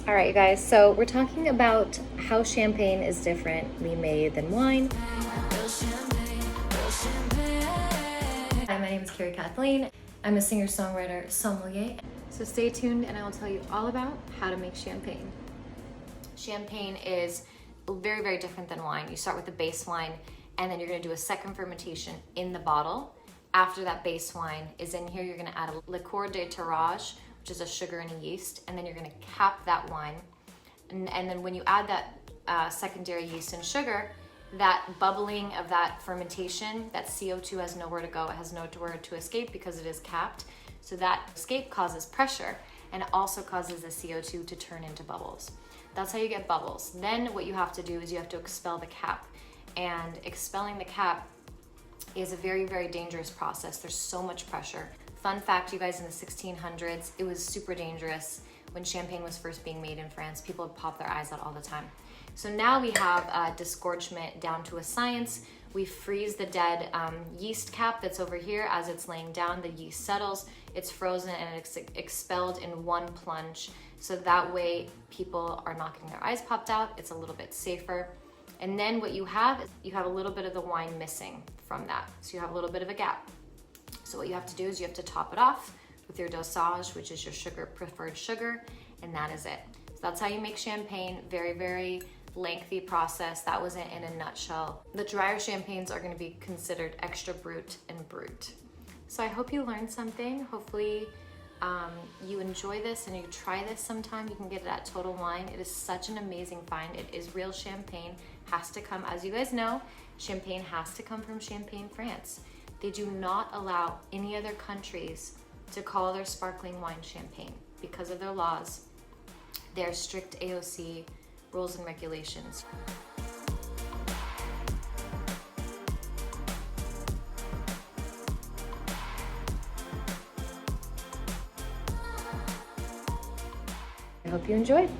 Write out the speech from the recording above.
All right, you guys, so we're talking about how champagne is differently made than wine. Hi, my name is Carrie Kathleen. I'm a singer-songwriter sommelier. So stay tuned and I will tell you all about how to make champagne. Champagne is very, very different than wine. You start with the base wine and then you're gonna do a second fermentation in the bottle. After that base wine is in here, you're gonna add a liqueur de tirage, which is a sugar and a yeast, and then you're gonna cap that wine. And then when you add that secondary yeast and sugar, that bubbling of that fermentation, that CO2 has nowhere to go, it has nowhere to escape because it is capped. So that escape causes pressure and it also causes the CO2 to turn into bubbles. That's how you get bubbles. Then what you have to do is you have to expel the cap. And expelling the cap is a very, very dangerous process. There's so much pressure. Fun fact, you guys, in the 1600s, it was super dangerous. When champagne was first being made in France, people would pop their eyes out all the time. So now we have disgorgement down to a science. We freeze the dead yeast cap that's over here. As it's laying down, the yeast settles, it's frozen and it's expelled in one plunge. So that way people are not getting their eyes popped out. It's a little bit safer. And then what you have is you have a little bit of the wine missing from that. So you have a little bit of a gap. So what you have to do is you have to top it off with your dosage, which is your preferred sugar, and that is it. So that's how you make champagne. Very, very lengthy process. That was it in a nutshell. The drier champagnes are gonna be considered extra brut and brut. So I hope you learned something. Hopefully you enjoy this and you try this sometime. You can get it at Total Wine. It is such an amazing find. It is real champagne. Has to come, as you guys know, champagne has to come from Champagne, France. They do not allow any other countries to call their sparkling wine champagne because of their laws, their strict AOC rules and regulations. I hope you enjoyed.